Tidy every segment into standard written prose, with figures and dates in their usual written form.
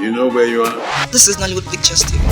You know where you are? This is Nollywood Pictures TV.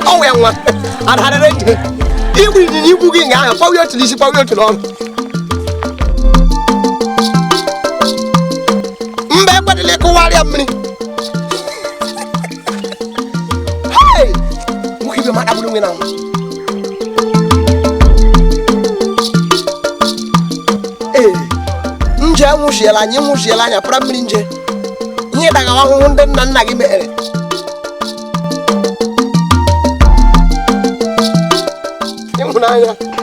Oh, young one, I'd had it. You will be booking out for your to this power to long. Remember the little while of me. Hey, look at my abdomen now. Hey, Mushela, you Mushela, Pramlinje. Here, I want them and Naggy Mary. Naya.